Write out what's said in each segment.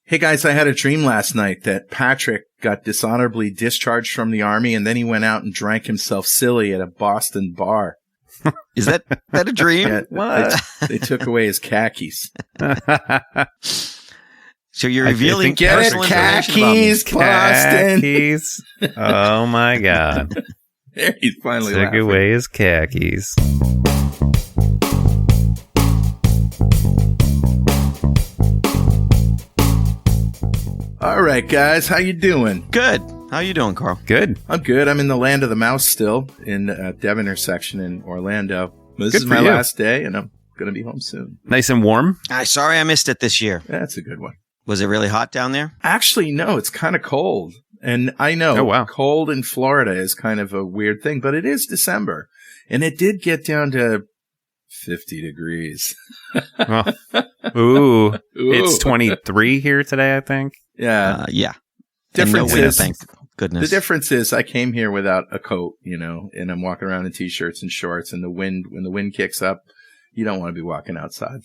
Hey guys, I had a dream last night that Patrick got dishonorably discharged from the army and then he went out and drank himself silly at a Boston bar. Is that a dream? Yeah, What? They took away his khakis. So you're revealing Get it? personal information about me. Khakis, Boston. Khakis. Oh my God. There he's finally Took laughing. away his khakis. All right, guys, how you doing? Good. How you doing, Carl? Good. I'm good. I'm in the land of the mouse still in Dev intersection in Orlando. This Good is for my you. last day, and I'm going to be home soon. Nice and warm. Sorry I missed it this year. That's a good one. Was it really hot down there? Actually, no, it's kind of cold. And I know Oh, wow. cold in Florida is kind of a weird thing, but it is December. And it did get down to 50 degrees. Oh. Ooh. Ooh. It's 23 here today, I think. Yeah. Yeah. Difference And no wind, is, thank goodness. the difference is I came here without a coat, and I'm walking around in t-shirts and shorts, and when the wind kicks up, you don't want to be walking outside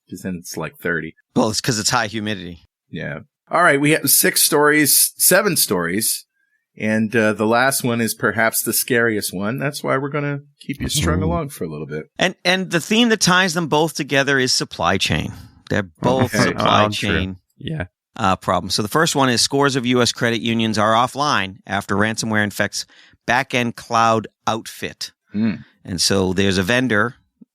because then it's like 30. Well, it's because it's high humidity. Yeah. All right. We have 7 stories. And the last one is perhaps the scariest one. That's why we're going to keep you strung along for a little bit. And the theme that ties them both together is supply chain. They're both Okay. supply Oh, chain Yeah. problems. So the first one is scores of U.S. credit unions are offline after ransomware infects back-end cloud outfit. Mm. And so there's a vendor,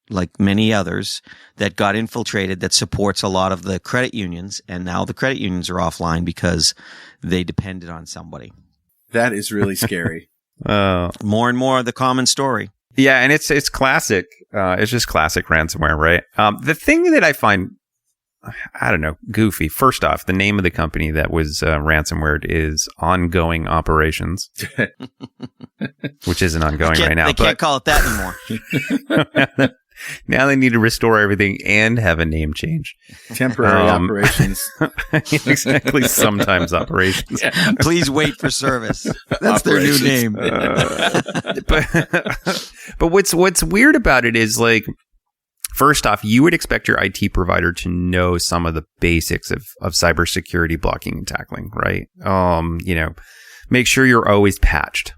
like many others, that got infiltrated that supports a lot of the credit unions. And now the credit unions are offline because they depended on somebody. That is really scary. More and more the common story. Yeah, and it's classic. It's just classic ransomware, right? The thing that I find, I don't know, goofy. First off, the name of the company that was ransomwared is Ongoing Operations, which isn't ongoing right now. They can't call it that anymore. Now they need to restore everything and have a name change. Temporary operations. Exactly. Sometimes operations. Yeah. Please wait for service. That's their new name. But what's weird about it is, like, first off, you would expect your IT provider to know some of the basics of cybersecurity blocking and tackling, right? Make sure you're always patched.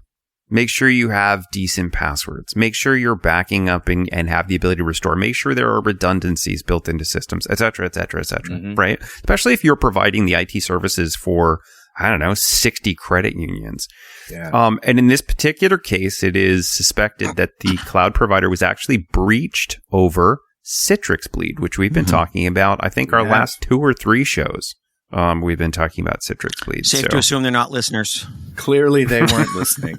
Make sure you have decent passwords. Make sure you're backing up and have the ability to restore. Make sure there are redundancies built into systems, et cetera, et cetera, et cetera, right? Especially if you're providing the IT services for, 60 credit unions. Yeah. And in this particular case, it is suspected that the cloud provider was actually breached over Citrix bleed, which we've been talking about, I think, our last 2 or 3 shows. We've been talking about Citrix bleed. Safe to assume they're not listeners. Clearly they weren't listening.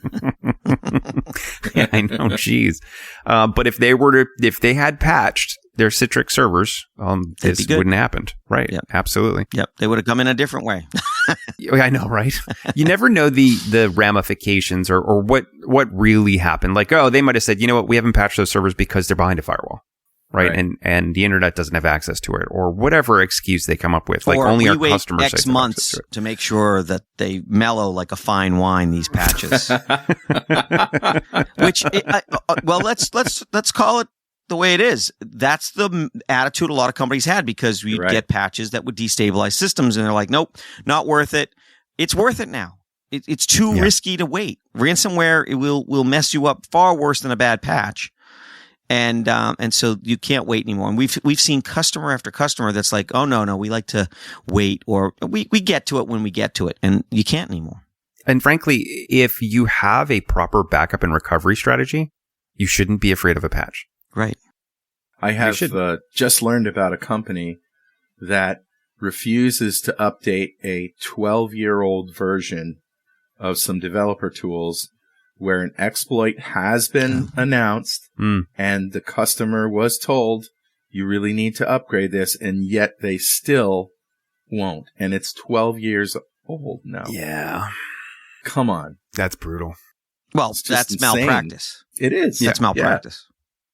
Yeah, I know. Geez. But if they had patched their Citrix servers, this wouldn't have happened. Right. Yep. Absolutely. Yep. They would have come in a different way. I know, right? You never know the ramifications or what really happened. Like, they might have said, you know what, we haven't patched those servers because they're behind a firewall. Right. And the internet doesn't have access to it, or whatever excuse they come up with. Like, or only our wait customers X months to make sure that they mellow like a fine wine, these patches. Which, let's call it the way it is. That's the attitude a lot of companies had, because we get patches that would destabilize systems, and they're like, nope, not worth it. It's worth it now. It's too risky to wait. Ransomware, it will mess you up far worse than a bad patch. And so you can't wait anymore. And we've seen customer after customer that's like, oh no, we like to wait, or we get to it when we get to it, and you can't anymore. And frankly, if you have a proper backup and recovery strategy, you shouldn't be afraid of a patch. Right. I have just learned about a company that refuses to update a 12-year-old version of some developer tools where an exploit has been announced and the customer was told, you really need to upgrade this, and yet they still won't. And it's 12 years old now. Yeah. Come on. That's brutal. Well, It's just that's insane. malpractice. It is. That's malpractice.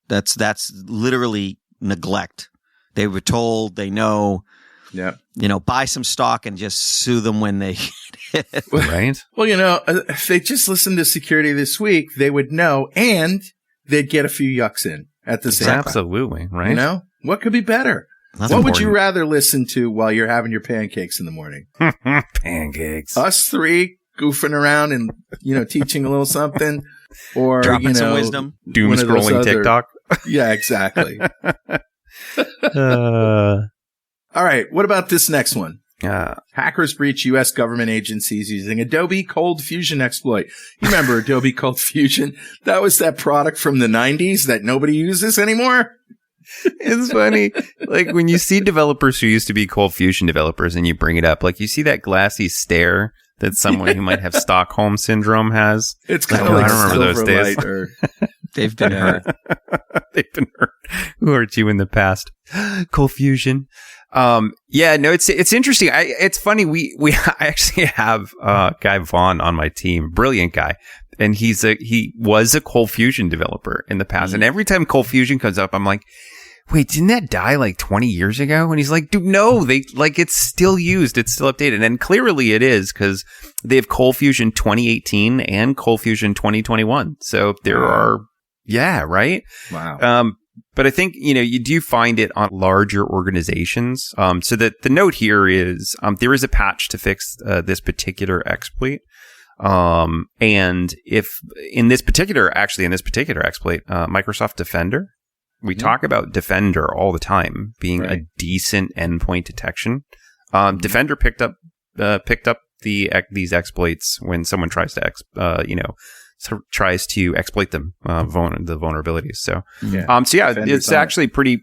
That's literally neglect. They were told, they know. Yeah. Buy some stock and just sue them when they get it. Right? Well, if they just listened to Security This Week, they would know, and they'd get a few yucks in at the same time. Absolutely, right? What could be better? What would you rather listen to while you're having your pancakes in the morning? Pancakes. Us three goofing around and, teaching a little something, or dropping some wisdom, doom scrolling TikTok. Yeah, exactly. All right. What about this next one? Hackers breach U.S. government agencies using Adobe Cold Fusion exploit. You remember Adobe Cold Fusion? That was that product from the 90s that nobody uses anymore. It's funny. Like when you see developers who used to be Cold Fusion developers and you bring it up, like you see that glassy stare that someone who might have Stockholm syndrome has. It's kind of like I remember those days. They've been hurt. They've been hurt. Who hurt you in the past? Cold Fusion. It's interesting. It's funny. I actually have Guy Vaughn on my team, brilliant guy, and he was a Cold Fusion developer in the past. And every time Cold Fusion comes up, I'm like, wait, didn't that die like 20 years ago? And he's like, dude, no, it's still used. It's still updated. And clearly it is, because they have Cold Fusion 2018 and Cold Fusion 2021. So there are, right? Wow. But I think, you do find it on larger organizations. So that the note here is, there is a patch to fix this particular exploit. And if in this particular exploit, Microsoft Defender, we talk about Defender all the time being a decent endpoint detection. Defender picked up these exploits when someone tries to exploit them, the vulnerabilities. So, it's actually pretty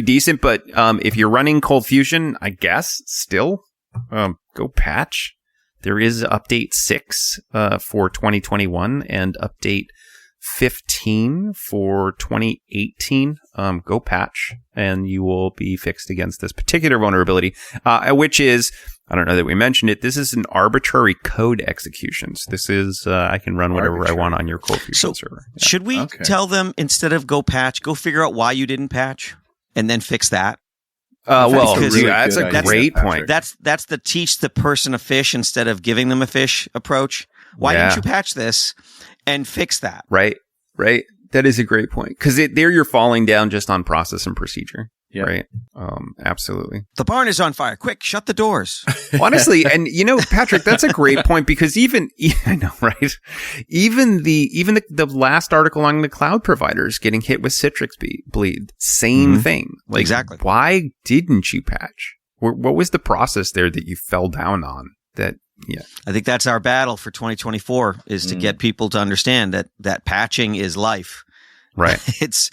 decent. But if you're running Cold Fusion, I guess still go patch. There is update 6 for 2021 and update 15 for 2018. Go patch, and you will be fixed against this particular vulnerability, which is, I don't know that we mentioned it, this is an arbitrary code execution. So this is, I can run whatever I want on your Cold Fusion server. Yeah. Should we tell them, instead of go patch, go figure out why you didn't patch and then fix that? That's a great point. That's the teach the person a fish instead of giving them a fish approach. Why didn't you patch this and fix that? Right. That is a great point, because there you're falling down just on process and procedure. Yep. Right. Absolutely. The barn is on fire. Quick, shut the doors. Honestly, and Patrick, that's a great point, because I know, right? Even the last article on the cloud providers getting hit with Citrix bleed, same thing. Like, exactly. Why didn't you patch? What was the process there that you fell down on? I think that's our battle for 2024 is to get people to understand that patching is life. Right. It's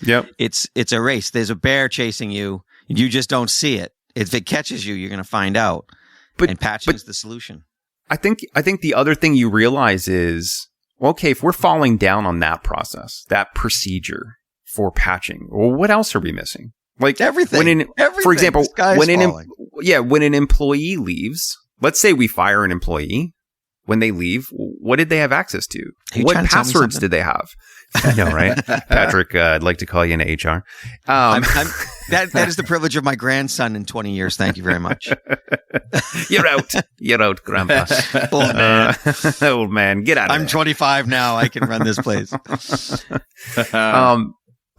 a race. There's a bear chasing you. You just don't see it. If it catches you, you're going to find out. And patching is the solution. I think the other thing you realize is, okay, if we're falling down on that process, that procedure for patching, well, what else are we missing? Like everything. For example, when an employee leaves, let's say we fire an employee. When they leave, what did they have access to? What passwords did they have? I know, right? Patrick, I'd like to call you in HR. That is the privilege of my grandson in 20 years. Thank you very much. You're out, Grandpa. Old man. Old man, get out of I'm 25 now. I can run this place.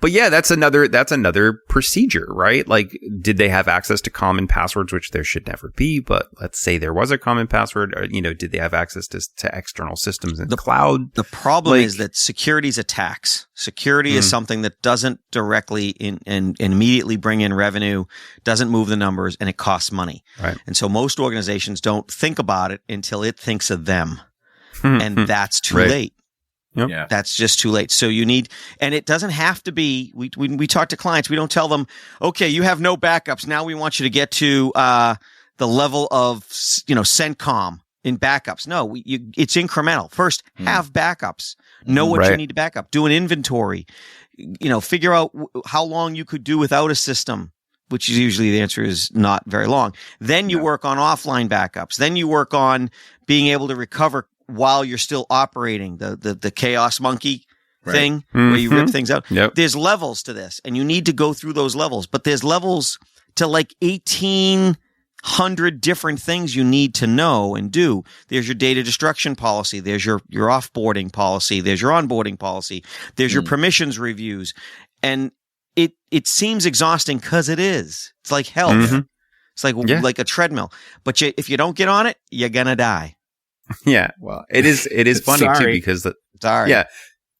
But yeah, that's another procedure, right? Like, did they have access to common passwords, which there should never be? But let's say there was a common password, or, did they have access to external systems in the cloud? The problem is that security is attacks. Security is something that doesn't directly and immediately bring in revenue, doesn't move the numbers, and it costs money. Right. And so most organizations don't think about it until it thinks of them. And that's too late. Yep. Yeah. That's just too late. So you need, and it doesn't have to be, we talk to clients, we don't tell them, okay, you have no backups. Now we want you to get to the level of, CENTCOM in backups. No, it's incremental. First, have backups. Know what you need to back up. Do an inventory. Figure out how long you could do without a system, which is usually the answer is not very long. Then you work on offline backups. Then you work on being able to recover while you're still operating, the chaos monkey thing where you rip things out. Yep. There's levels to this, and you need to go through those levels. But there's levels to like 1,800 different things you need to know and do. There's your data destruction policy. There's your offboarding policy. There's your onboarding policy. There's your permissions reviews. And it seems exhausting because it is. It's like health. Mm-hmm. It's like a treadmill. But if you don't get on it, you're gonna die. Yeah, well, it is funny too because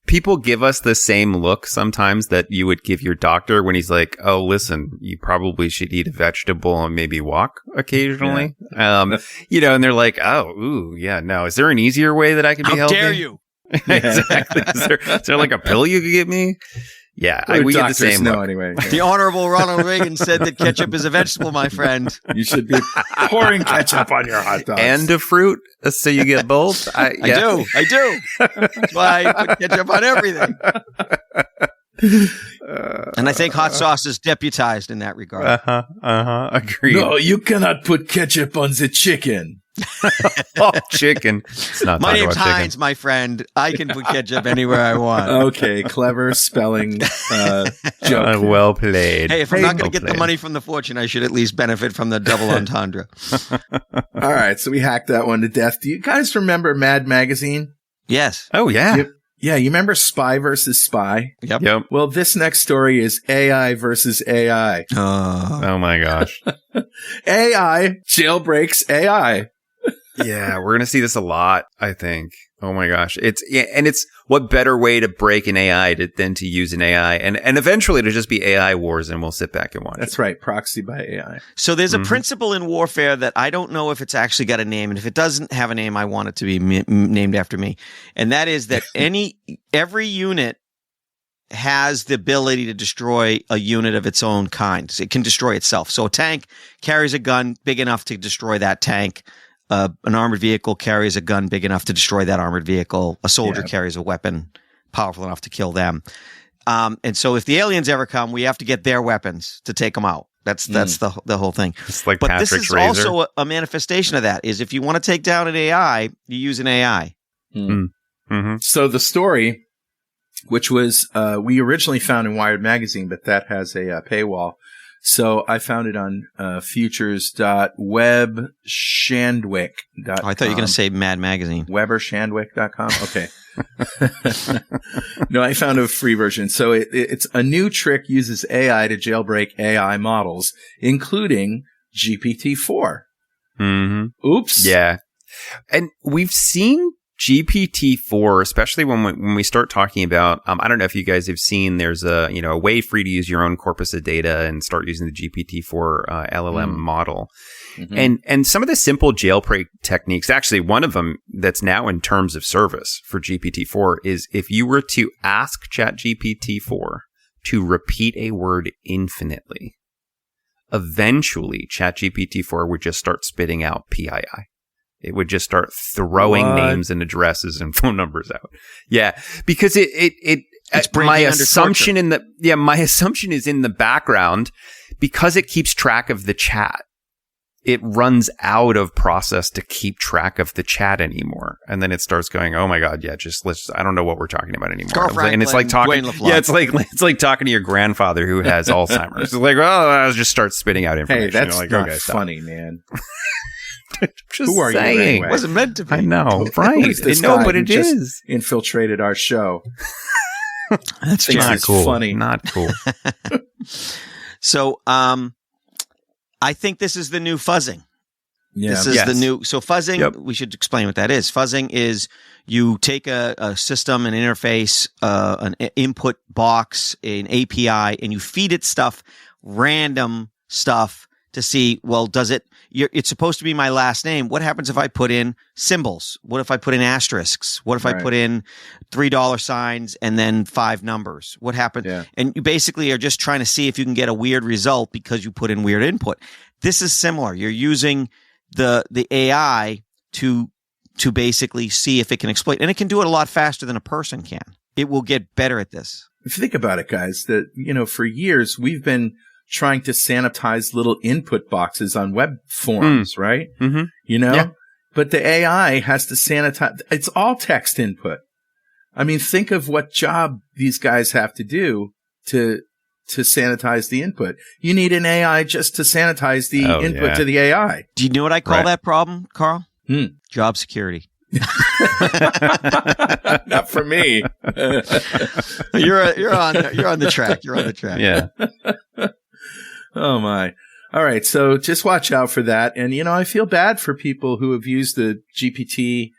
people give us the same look sometimes that you would give your doctor when he's like, "Oh, listen, you probably should eat a vegetable and maybe walk occasionally." Yeah. And they're like, "Oh, ooh, yeah, no. Is there an easier way that I can be healthy?" How dare you? Exactly. Is there like a pill you could give me? Yeah, we get the same look. Anyway. Yeah. The Honorable Ronald Reagan said that ketchup is a vegetable, my friend. You should be pouring ketchup on your hot dogs. And a fruit, so you get both. I do. That's why I put ketchup on everything. And I think hot sauce is deputized in that regard. Agreed. No, you cannot put ketchup on the chicken. Chicken. It's not my name's Heinz, my friend. I can put ketchup anywhere I want. Okay, clever spelling joke. Well played. Hey, if I'm not going to get the money from the fortune, I should at least benefit from the double entendre. All right, so we hacked that one to death. Do you guys remember Mad Magazine? Yes. Oh, yeah. You remember Spy versus Spy? Yep. Well, this next story is AI versus AI. Oh my gosh. AI jailbreaks AI. Yeah, we're going to see this a lot, I think. Oh my gosh. It's what better way to break an AI than to use an AI and eventually it'll just be AI wars and we'll sit back and watch. That's right. Proxy by AI. So there's a principle in warfare that I don't know if it's actually got a name. And if it doesn't have a name, I want it to be named after me. And that is that every unit has the ability to destroy a unit of its own kind. It can destroy itself. So a tank carries a gun big enough to destroy that tank. An armored vehicle carries a gun big enough to destroy that armored vehicle. A soldier carries a weapon powerful enough to kill them. And so if the aliens ever come, we have to get their weapons to take them out. That's the whole thing. It's like but Patrick's this is razor. also a manifestation of that, is if you want to take down an AI, you use an AI. Mm-hmm. So the story, which was we originally found in Wired Magazine, but that has a paywall. So I found it on futures.webshandwick.com. Oh, I thought you were going to say Mad Magazine. Webershandwick.com. Okay. No, I found a free version. So it's a new trick uses AI to jailbreak AI models, including GPT-4. Mm-hmm. Oops. Yeah. And we've seen GPT-4, especially when we start talking about, I don't know if you guys have seen, there's a way for you to use your own corpus of data and start using the GPT-4 LLM model. Mm-hmm. And some of the simple jailbreak techniques, actually one of them that's now in terms of service for GPT-4 is if you were to ask ChatGPT-4 to repeat a word infinitely, eventually ChatGPT-4 would just start spitting out PII. It would just start throwing names and addresses and phone numbers out. Yeah, because it's my assumption my assumption is in the background because it keeps track of the chat. It runs out of process to keep track of the chat anymore, and then it starts going, "Oh my god, I don't know what we're talking about anymore." And it's like talking, it's like talking to your grandfather who has Alzheimer's. It's like, I'll just start spitting out information. Hey, that's not funny, man. Who are saying. You anyway? It wasn't meant to be. I know, right? No, but it is. Infiltrated our show. That's not cool. Funny. Not cool. So, I think this is the new fuzzing. Yeah. This is the new. So fuzzing, we should explain what that is. Fuzzing is you take a system, an interface, an input box, an API, and you feed it random stuff to see, well, does it, it's supposed to be my last name. What happens if I put in symbols? What if I put in asterisks? What if I put in $3 signs and then 5 numbers? What happens? Yeah. And you basically are just trying to see if you can get a weird result because you put in weird input. This is similar. You're using the AI to basically see if it can exploit, and it can do it a lot faster than a person can. It will get better at this. If you think about it, guys, that, for years we've been trying to sanitize little input boxes on web forms, right? Mm-hmm. But the AI has to sanitize. It's all text input. I mean, think of what job these guys have to do to sanitize the input. You need an AI just to sanitize the input to the AI. Do you know what I call that problem, Carl? Hmm. Job security. Not for me. You're on the track. You're on the track. Yeah. Oh my. All right. So just watch out for that. And, I feel bad for people who have used the GPT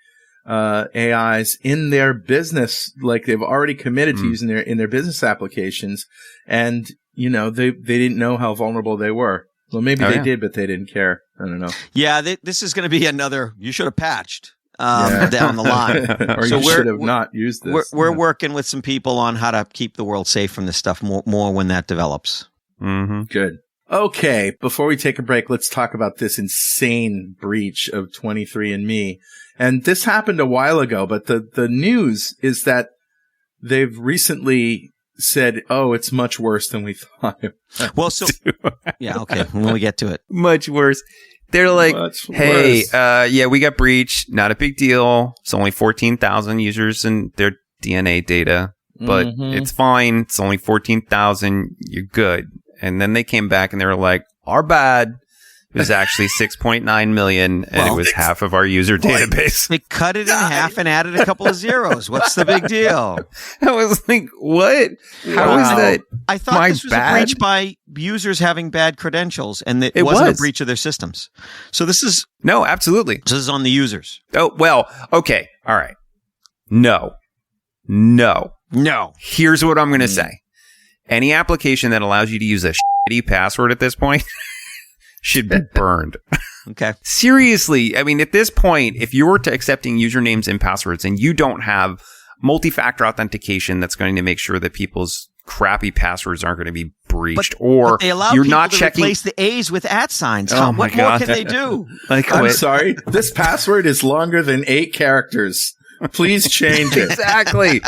AIs in their business, like they've already committed to using in their business applications. And, they didn't know how vulnerable they were. Well, maybe they did, but they didn't care. I don't know. Yeah. This is going to be another, you should have patched. Down the line. Or so you should have not used this. We're working with some people on how to keep the world safe from this stuff more when that develops. Mm-hmm. Good. Okay, before we take a break, let's talk about this insane breach of 23andMe. And this happened a while ago, but the news is that they've recently said, oh, it's much worse than we thought. Well, so yeah, okay, when we get to it. Much worse. They're like, hey, we got breached. Not a big deal. It's only 14,000 users and their DNA data, but it's fine. It's only 14,000. You're good. And then they came back and they were like, our bad. It was actually 6.9 million, and it was half of our user database. They cut it in half and added a couple of zeros. What's the big deal? I was like, what? How is that? I thought this was a breach by users having bad credentials, and it wasn't a breach of their systems. So this is... No, absolutely. This is on the users. Oh, well, okay. All right. No. Here's what I'm going to say. Any application that allows you to use a shitty password at this point should be burned. Okay. Seriously. I mean, at this point, if you were to accepting usernames and passwords and you don't have multi-factor authentication that's going to make sure that people's crappy passwords aren't going to be breached, or they allow you're people not to checking. Replace the A's with @ signs. Oh what more can they do? I'm sorry. This password is longer than 8 characters. Please change it. Exactly.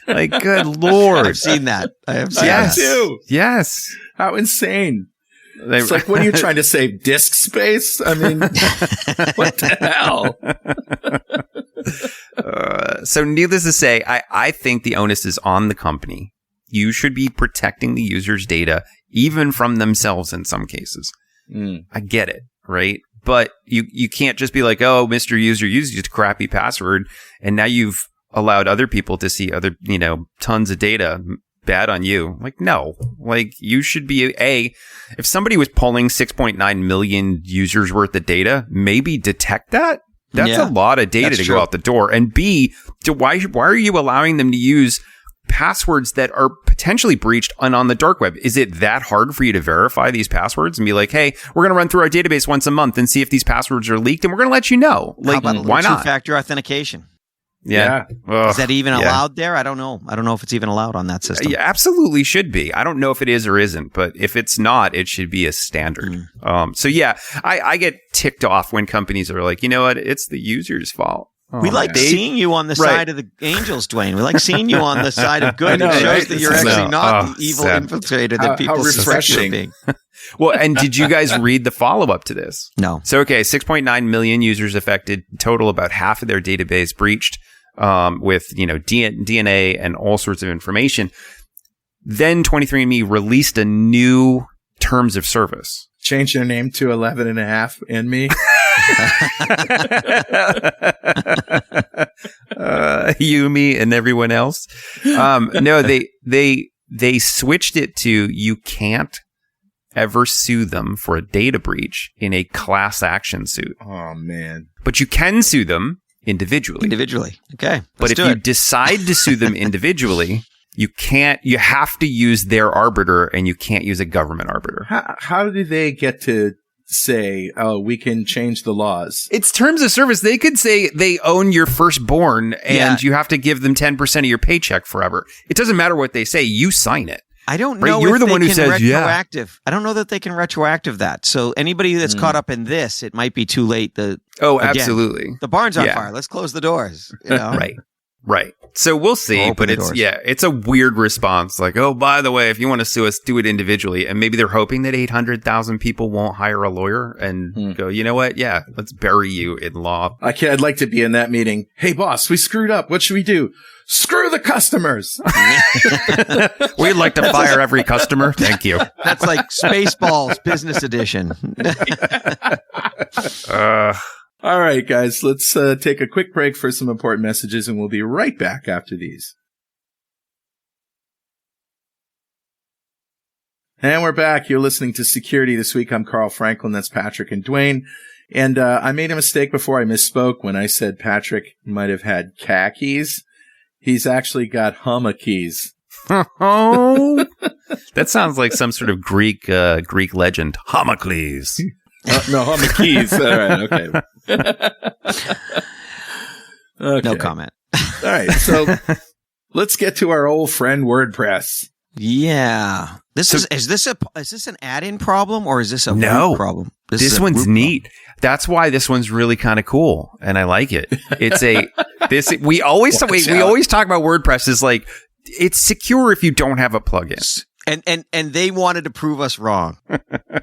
Like, good Lord. I've seen that. I have seen that too. Yes. How insane. It's like, what are you trying to save? Disk space? I mean, what the hell? So needless to say, I think the onus is on the company. You should be protecting the user's data, even from themselves in some cases. I get it, right? But you can't just be like, oh, Mr. User used a crappy password, and now you've allowed other people to see other, tons of data. Bad on you. Like, no. Like, you should be, if somebody was pulling 6.9 million users worth of data, maybe detect that. That's a lot of data to go out the door. And B, why are you allowing them to use passwords that are potentially breached on the dark web? Is it that hard for you to verify these passwords and be like, hey, we're going to run through our database once a month and see if these passwords are leaked, and we're going to let you know? Like, why not? Two-factor authentication. Yeah. Is that even allowed there? I don't know. I don't know if it's even allowed on that system. Yeah, absolutely should be. I don't know if it is or isn't, but if it's not, it should be a standard. So yeah, I get ticked off when companies are like, you know what? It's the user's fault. We like seeing you on the side of the angels, Dwayne. We like seeing you on the side of good. It shows that you're actually not the evil infiltrator that people suspect you of being. Well, and did you guys read the follow-up to this? No. So, okay, 6.9 million users affected, total about half of their database breached with, DNA and all sorts of information. Then 23andMe released a new terms of service. Change their name to 11.5 and me. You, me, and everyone else. No, they switched it to you can't ever sue them for a data breach in a class action suit. Oh man! But you can sue them individually. Okay. But if you decide to sue them individually, you can't. You have to use their arbiter, and you can't use a government arbiter. How do they get to say, oh, we can change the laws? It's terms of service. They could say they own your firstborn and you have to give them 10% of your paycheck forever. It doesn't matter what they say. You sign it. I don't know You're if the they one who can says, retroactive. I don't know that they can retroactive that. So anybody that's caught up in this, it might be too late. Absolutely. The barn's on fire. Let's close the doors. Right. So we'll see, but it's a weird response. Like, oh, by the way, if you want to sue us, do it individually. And maybe they're hoping that 800,000 people won't hire a lawyer and go, you know what? Yeah, let's bury you in law. I'd like to be in that meeting. Hey, boss, we screwed up. What should we do? Screw the customers. We'd like to fire every customer. Thank you. That's like Spaceballs Business Edition. All right, guys, let's take a quick break for some important messages, and we'll be right back after these. And we're back. You're listening to Security This Week. I'm Carl Franklin. That's Patrick and Dwayne. And I made a mistake before. I misspoke when I said Patrick might have had khakis. He's actually got hummuckeys. Oh, that sounds like some sort of Greek legend. Homocles. No, hummuckeys. All right, okay. No comment. All right, so let's get to our old friend WordPress. Yeah. Is this an add-in problem or is this a root problem? This one's neat. That's why this one's really kind of cool, and I like it. We always talk about WordPress as like it's secure if you don't have a plugin. And they wanted to prove us wrong.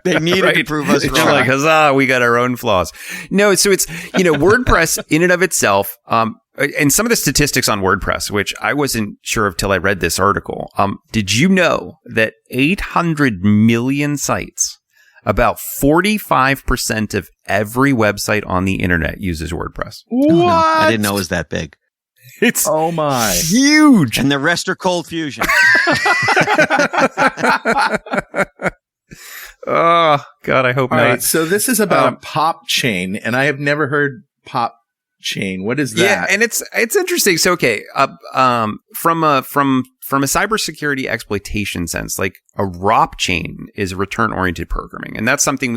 They needed to prove us wrong. They're like, huzzah, we got our own flaws. No, so it's, WordPress in and of itself, and some of the statistics on WordPress, which I wasn't sure of till I read this article. Did you know that 800 million sites, about 45% of every website on the internet uses WordPress? What? Oh, no. I didn't know it was that big. It's huge. And the rest are Cold Fusion. Oh, God, I hope not. All right, so this is about Pop Chain, and I have never heard Pop Chain. What is that? Yeah, and it's interesting. So, okay, from a cybersecurity exploitation sense, like a ROP chain is return-oriented programming, and that's something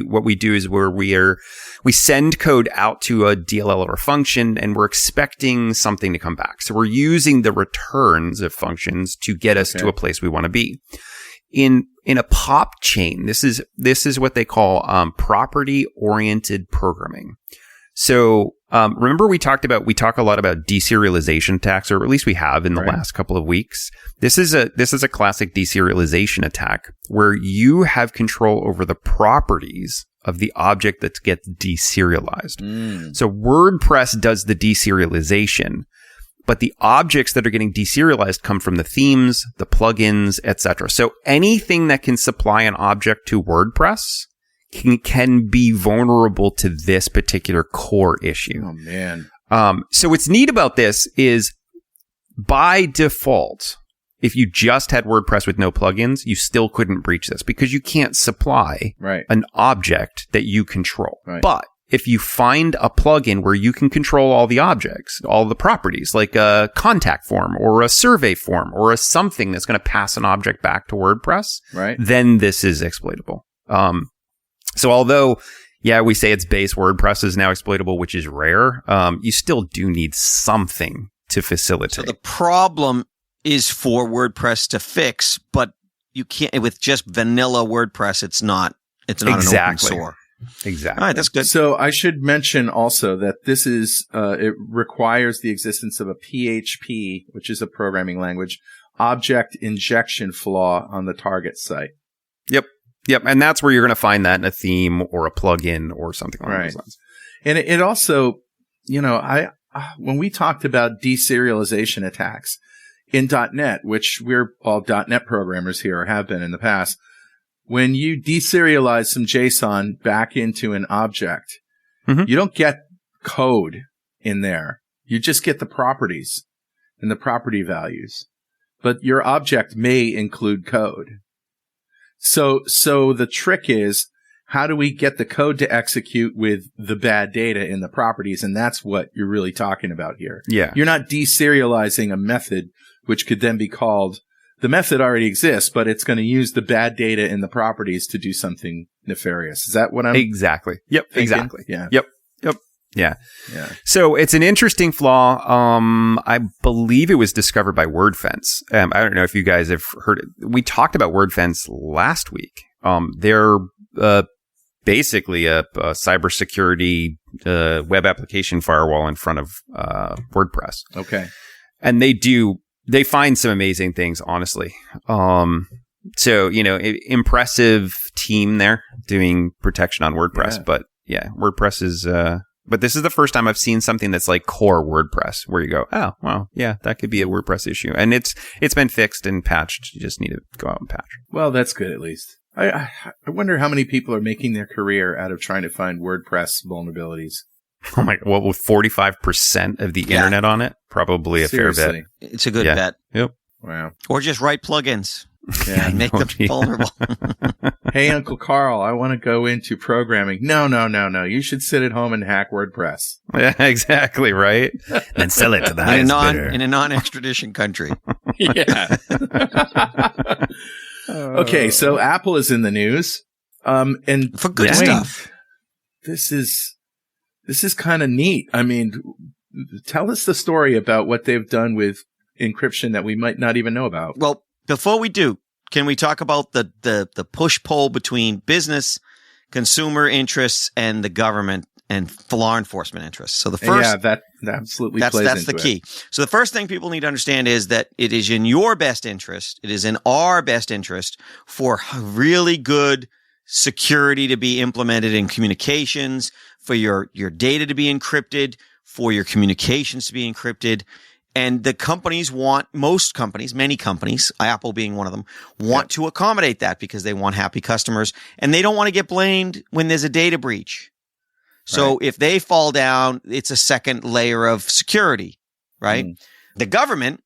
what we do is where we send code out to a DLL or a function, and we're expecting something to come back. So we're using the returns of functions to get us to a place we want to be. In a POP chain, this is what they call property-oriented programming. So remember we talk a lot about deserialization attacks, or at least we have in the last couple of weeks. This is a classic deserialization attack where you have control over the properties of the object that gets deserialized. So WordPress does the deserialization, but the objects that are getting deserialized come from the themes, the plugins, etc. So anything that can supply an object to WordPress can be vulnerable to this particular core issue. Oh, man. So what's neat about this is by default, if you just had WordPress with no plugins, you still couldn't breach this because you can't supply an object that you control. Right. But if you find a plugin where you can control all the objects, all the properties, like a contact form or a survey form or a something that's going to pass an object back to WordPress, then this is exploitable. So although, we say it's base WordPress is now exploitable, which is rare, you still do need something to facilitate. So the problem is for WordPress to fix, but you can't, with just vanilla WordPress, it's not an open source. Exactly. All right, that's good. So I should mention also that this is, it requires the existence of a PHP, which is a programming language, object injection flaw on the target site. Yep, and that's where you're going to find that in a theme or a plugin or something along those lines. And it also, when we talked about deserialization attacks in .NET, which we're all .NET programmers here or have been in the past, when you deserialize some JSON back into an object, you don't get code in there. You just get the properties and the property values. But your object may include code. So the trick is, how do we get the code to execute with the bad data in the properties? And that's what you're really talking about here. Yeah. You're not deserializing a method, which could then be called, the method already exists, but it's going to use the bad data in the properties to do something nefarious. Is that what I'm Exactly. Yep. thinking? Exactly. Yeah. Yep. Yeah. So it's an interesting flaw. I believe it was discovered by WordFence. I don't know if you guys have heard it. We talked about WordFence last week. They're basically a cybersecurity web application firewall in front of WordPress. Okay. And they find some amazing things, honestly. So, impressive team there doing protection on WordPress. But WordPress is... But this is the first time I've seen something that's like core WordPress, where you go, oh, well, that could be a WordPress issue. And it's been fixed and patched. You just need to go out and patch. Well, that's good at least. I wonder how many people are making their career out of trying to find WordPress vulnerabilities. Oh my! Well, with 45% of the internet on it, probably a fair bet. It's a good bet. Yep. Wow. Or just write plugins. Yeah, make them vulnerable. Hey, Uncle Carl, I want to go into programming. No. You should sit at home and hack WordPress. Yeah, exactly, right? And sell it to the highest bidder. In a non-extradition country. Yeah. Okay, so Apple is in the news. And for good stuff. This is kind of neat. I mean, tell us the story about what they've done with encryption that we might not even know about. Well, before we do, can we talk about the push-pull between business, consumer interests, and the government and law enforcement interests? So the first, that absolutely plays into it. That's the key. So the first thing people need to understand is that it is in your best interest. It is in our best interest for really good security to be implemented in communications, for your data to be encrypted, for your communications to be encrypted. And the companies many companies, Apple being one of them, want to accommodate that because they want happy customers and they don't want to get blamed when there's a data breach. So if they fall down, it's a second layer of security, right? The government,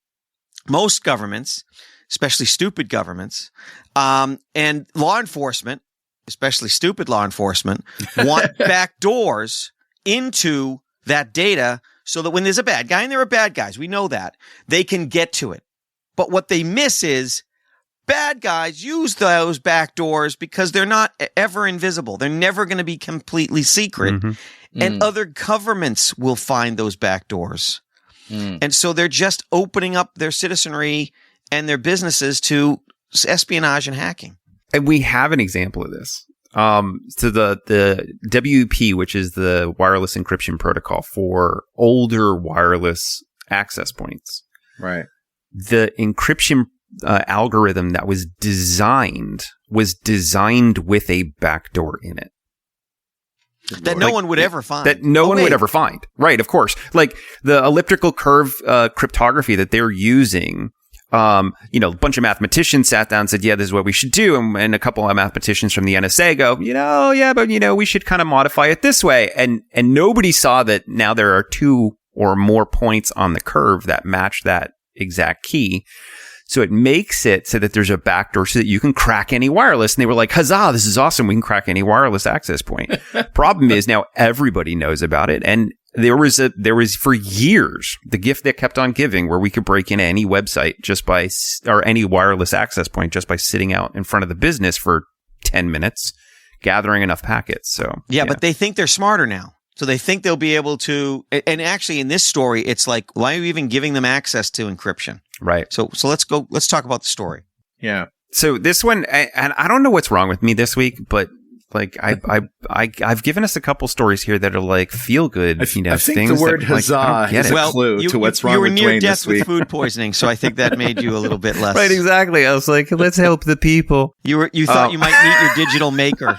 most governments, especially stupid governments, and law enforcement, especially stupid law enforcement, want back doors into that data so that when there's a bad guy, and there are bad guys, we know that, they can get to it. But what they miss is bad guys use those back doors because they're not ever invisible. They're never going to be completely secret. And other governments will find those back doors. And so they're just opening up their citizenry and their businesses to espionage and hacking. And we have an example of this. So the WEP, which is the wireless encryption protocol for older wireless access points. Right. The encryption algorithm that was designed with a backdoor in it. That no one would ever find. That no one would ever find. Right, of course. Like the elliptical curve cryptography that they're using. A bunch of mathematicians sat down and said, yeah, this is what we should do. And a couple of mathematicians from the NSA go, we should kind of modify it this way. And nobody saw that now there are 2 or more points on the curve that match that exact key. So it makes it so that there's a backdoor so that you can crack any wireless. And they were like, huzzah, this is awesome. We can crack any wireless access point. Problem is now everybody knows about it. And there was for years the gift that kept on giving where we could break into any website or any wireless access point just by sitting out in front of the business for 10 minutes, gathering enough packets. So yeah, but they think they're smarter now. So they think they'll be able to, and actually in this story, it's like, why are you even giving them access to encryption? Right. So let's talk about the story. Yeah. So this one, and I don't know what's wrong with me this week, but like I've given us a couple stories here that are like feel good, I think things. The word huzzah is a clue to what's wrong with Dwayne this week. You were near death with food poisoning, so I think that made you a little bit less. Right, exactly. I was like, let's help the people. You thought you might meet your digital maker.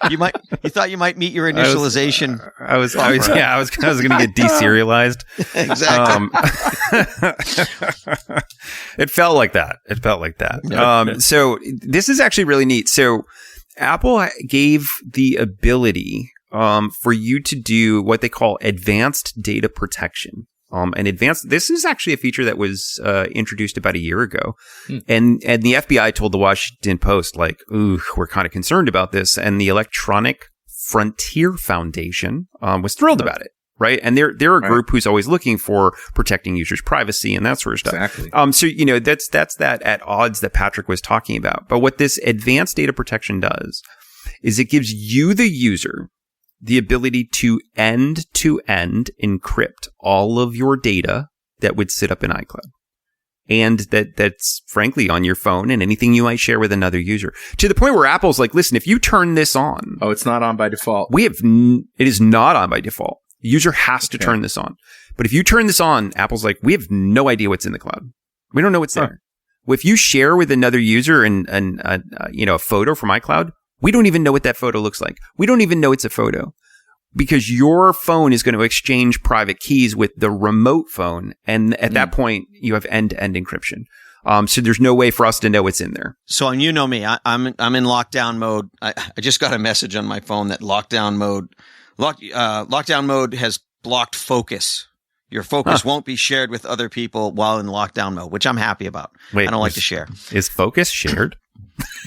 You thought you might meet your initialization. I was going to get deserialized. Exactly. It felt like that. Yep. So this is actually really neat. So Apple gave the ability for you to do what they call advanced data protection. This is actually a feature that was introduced about a year ago. And the FBI told the Washington Post, like, ooh, we're kind of concerned about this. And the Electronic Frontier Foundation was thrilled about it. Right. And they're a group who's always looking for protecting users' privacy and that sort of stuff. Exactly. So, that's that at odds that Patrick was talking about. But what this advanced data protection does is it gives you, the user, the ability to end-to-end encrypt all of your data that would sit up in iCloud. And that's frankly on your phone and anything you might share with another user. To the point where Apple's like, listen, if you turn this on. Oh, it's not on by default. It is not on by default. The user has to turn this on. But if you turn this on, Apple's like, we have no idea what's in the cloud. We don't know what's there. Well, if you share with another user a photo from iCloud, we don't even know what that photo looks like. We don't even know it's a photo because your phone is going to exchange private keys with the remote phone. And at that point, you have end-to-end encryption. So there's no way for us to know what's in there. So, and you know me, I'm in lockdown mode. I just got a message on my phone that lockdown mode Lockdown mode has blocked focus. Your focus won't be shared with other people while in lockdown mode, which I'm happy about. Wait, I don't like to share. Is focus shared?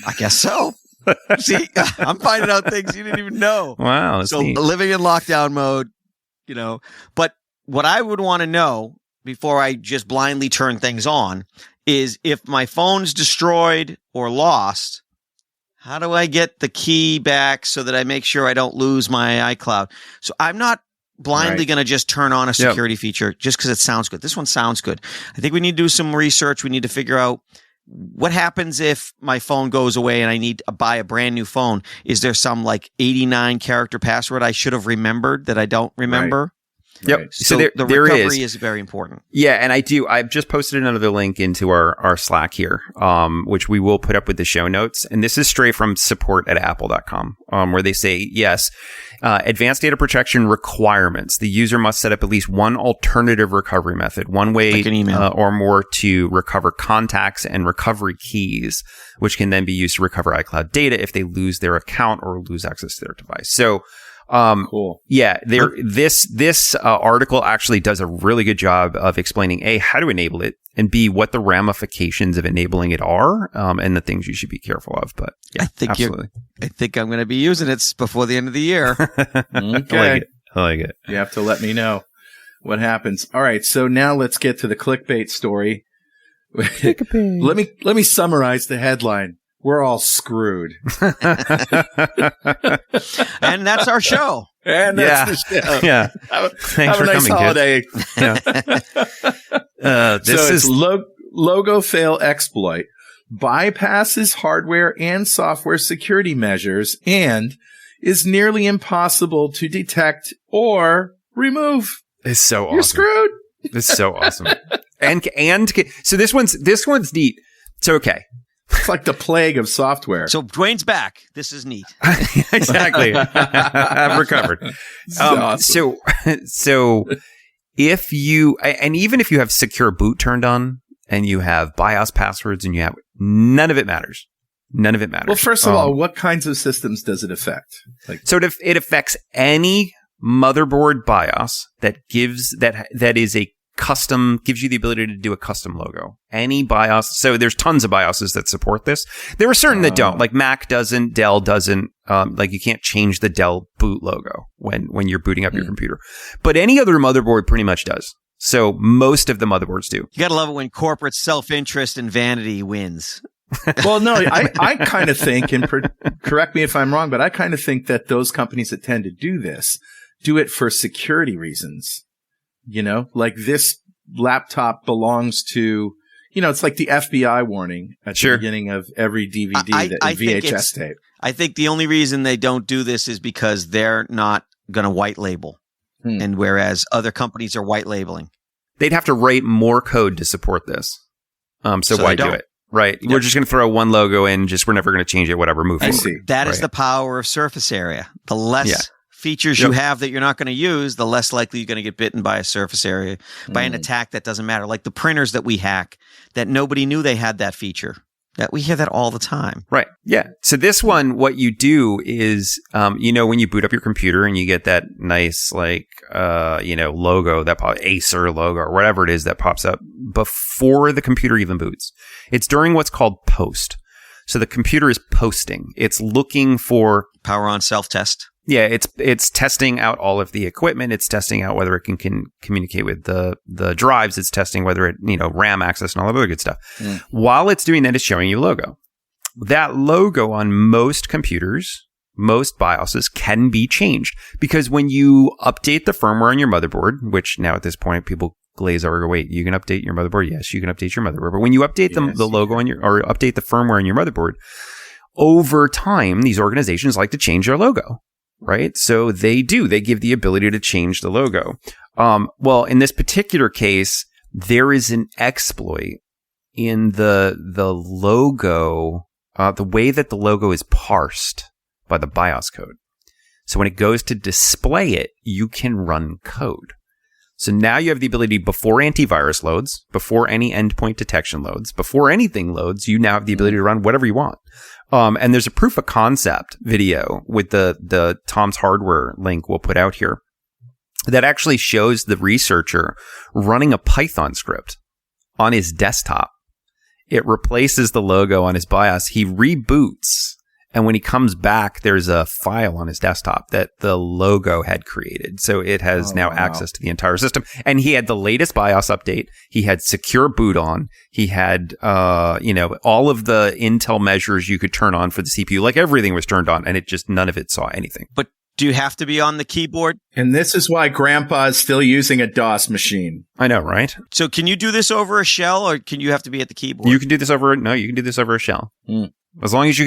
I guess so. See, I'm finding out things you didn't even know. Wow. That's so neat. living in lockdown mode, but what I would want to know before I just blindly turn things on is if my phone's destroyed or lost, how do I get the key back so that I make sure I don't lose my iCloud? So I'm not blindly going to just turn on a security feature just because it sounds good. This one sounds good. I think we need to do some research. We need to figure out what happens if my phone goes away and I need to buy a brand new phone. Is there some like 89 character password I should have remembered that I don't remember? Yep. Right. So the recovery is very important. Yeah, and I've just posted another link into our Slack here, which we will put up with the show notes. And this is straight from support@apple.com, where they say, yes, advanced data protection requirements. The user must set up at least one alternative recovery method, one way like an email. Or more to recover contacts and recovery keys, which can then be used to recover iCloud data if they lose their account or lose access to their device. So, cool. Yeah, this article actually does a really good job of explaining A, how to enable it, and B, what the ramifications of enabling it are, and the things you should be careful of. But yeah, absolutely. I think I'm going to be using it before the end of the year. Okay. I like it. You have to let me know what happens. All right, so now let's get to the clickbait story. Clickbait. Let me summarize the headline. We're all screwed. And that's our show. And that's the show. Yeah. Have a nice holiday. This is LogoFAIL exploit bypasses hardware and software security measures and is nearly impossible to detect or remove. It's so awesome. You're screwed. It's so awesome. and so this one's neat. So okay. It's like the plague of software. So Dwayne's back. This is neat. Exactly. I've recovered. Awesome. So if you, and even if you have secure boot turned on and you have BIOS passwords and you have, none of it matters. None of it matters. Well, first of all, what kinds of systems does it affect? So it affects any motherboard BIOS that is a custom, gives you the ability to do a custom logo. Any BIOS. So there's tons of BIOSes that support this. There are certain that don't. Like Mac doesn't, Dell doesn't. Like you can't change the Dell boot logo when you're booting up your computer. But any other motherboard pretty much does. So most of the motherboards do. You got to love it when corporate self-interest and vanity wins. Well, no, I kind of think, and correct me if I'm wrong, but I kind of think that those companies that tend to do this do it for security reasons. Like this laptop belongs to, it's like the FBI warning at the beginning of every DVD VHS tape. I think the only reason they don't do this is because they're not going to white label. And whereas other companies are white labeling. They'd have to write more code to support this. So why do it? Right. Yep. We're just going to throw one logo in, we're never going to change it, whatever, move forward. I see. That is the power of surface area. The less features you have that you're not going to use, the less likely you're going to get bitten by a surface area, by an attack that doesn't matter. Like the printers that we hack, that nobody knew they had that feature. That we hear that all the time. Right. Yeah. So this one, what you do is, when you boot up your computer and you get that nice, logo, that Acer logo or whatever it is that pops up before the computer even boots. It's during what's called post. So the computer is posting. It's looking for power on self-test. Yeah, it's testing out all of the equipment. It's testing out whether it can communicate with the drives. It's testing whether it, RAM access and all that other good stuff. While it's doing that, it's showing you a logo. That logo on most computers, most BIOSes can be changed because when you update the firmware on your motherboard, which now at this point people glaze over, go, wait, you can update your motherboard? Yes, you can update your motherboard. But when you update the logo on or update the firmware on your motherboard, over time, these organizations like to change their logo. Right. So they do. They give the ability to change the logo. Well, in this particular case, there is an exploit in the logo, the way that the logo is parsed by the BIOS code. So when it goes to display it, you can run code. So now you have the ability before antivirus loads, before any endpoint detection loads, before anything loads, you now have the ability to run whatever you want. And there's a proof of concept video with the Tom's Hardware link we'll put out here that actually shows the researcher running a Python script on his desktop. It replaces the logo on his BIOS. He reboots, and when he comes back, there's a file on his desktop that the logo had created. So it has access to the entire system. And he had the latest BIOS update. He had secure boot on. He had, all of the Intel measures you could turn on for the CPU. Like everything was turned on, and none of it saw anything. But do you have to be on the keyboard? And this is why Grandpa is still using a DOS machine. I know, right? So can you do this over a shell, or can you have to be at the keyboard? You can do this over a shell. As long as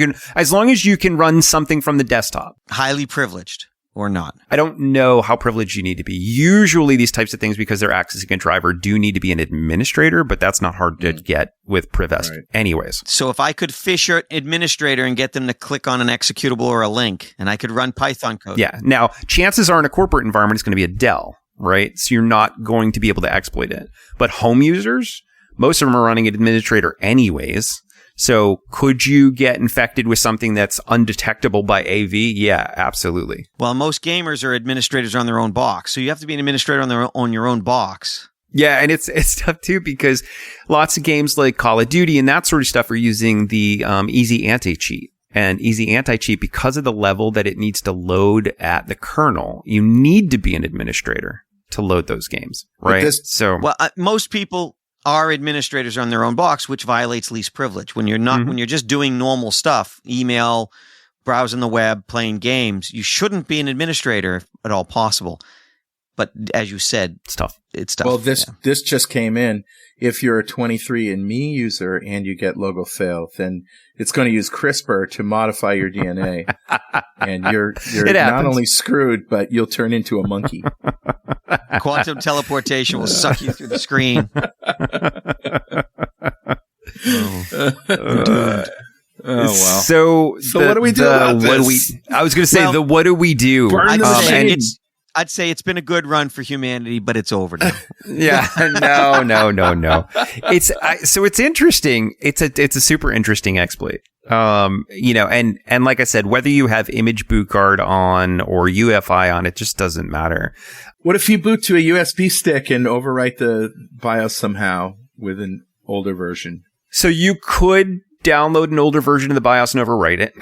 you can run something from the desktop. Highly privileged or not? I don't know how privileged you need to be. Usually these types of things, because they're accessing a driver, do need to be an administrator, but that's not hard to get with PrivEst anyways. So if I could fish an administrator and get them to click on an executable or a link, and I could run Python code. Yeah. Now, chances are in a corporate environment, it's going to be a Dell, right? So you're not going to be able to exploit it. But home users, most of them are running an administrator anyways. So could you get infected with something that's undetectable by AV? Yeah, absolutely. Well, most gamers are administrators on their own box. So you have to be an administrator on your own box. Yeah, and it's tough too, because lots of games like Call of Duty and that sort of stuff are using the Easy Anti-Cheat. And Easy Anti-Cheat, because of the level that it needs to load at the kernel, you need to be an administrator to load those games, right? Most people are administrators on their own box, which violates least privilege. When you're not, when you're just doing normal stuff, email, browsing the web, playing games, you shouldn't be an administrator if at all possible. But as you said, it's tough. Well, this just came in. If you're a 23andMe user and you get LogoFAIL, then it's going to use CRISPR to modify your DNA, and you're not only screwed, but you'll turn into a monkey. Quantum teleportation will suck you through the screen. Well. So what do we do about this? I was going to say, what do we do? Burn the machine. I'd say it's been a good run for humanity, but it's over now. Yeah, no. It's interesting. It's a super interesting exploit. And like I said, whether you have Image Boot Guard on or UEFI on, it just doesn't matter. What if you boot to a USB stick and overwrite the BIOS somehow with an older version? So you could download an older version of the BIOS and overwrite it.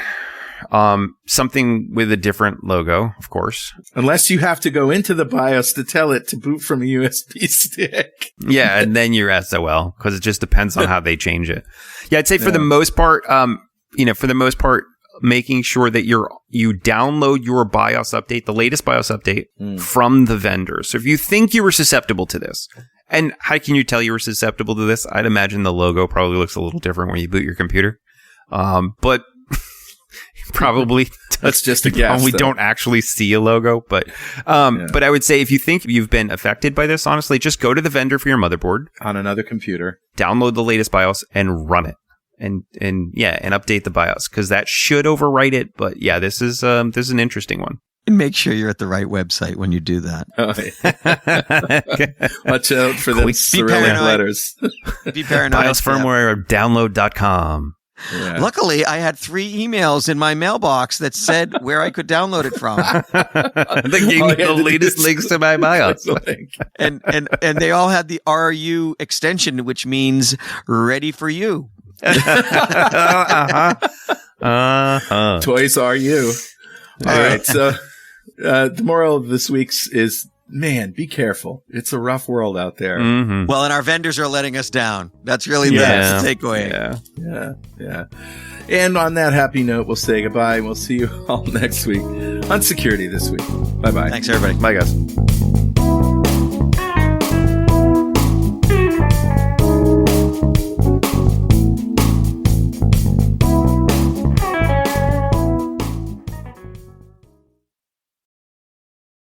Something with a different logo, of course. Unless you have to go into the BIOS to tell it to boot from a USB stick. Yeah, and then you're SOL, because it just depends on how they change it. Yeah, I'd say for the most part, making sure that you download your BIOS update, the latest BIOS update from the vendor. So if you think you were susceptible to this, and how can you tell you were susceptible to this? I'd imagine the logo probably looks a little different when you boot your computer. But probably that's just a guess. We don't actually see a logo, but I would say if you think you've been affected by this, honestly, just go to the vendor for your motherboard on another computer, download the latest BIOS, and run it, and update the BIOS, because that should overwrite it. But yeah, this is an interesting one. And make sure you're at the right website when you do that. Watch out for them Cyrillic letters. Be paranoid. BIOS firmware download.com. Yeah. Luckily, I had 3 emails in my mailbox that said where I could download it from. They gave me the latest links to my BIOS. and they all had the RU extension, which means ready for you. Toys are you. All right. So the moral of this week's is, man, be careful. It's a rough world out there. Mm-hmm. Well, and our vendors are letting us down. That's really the takeaway. Yeah. And on that happy note, we'll say goodbye. We'll see you all next week on Security This Week. Bye-bye. Thanks, everybody. Bye, guys.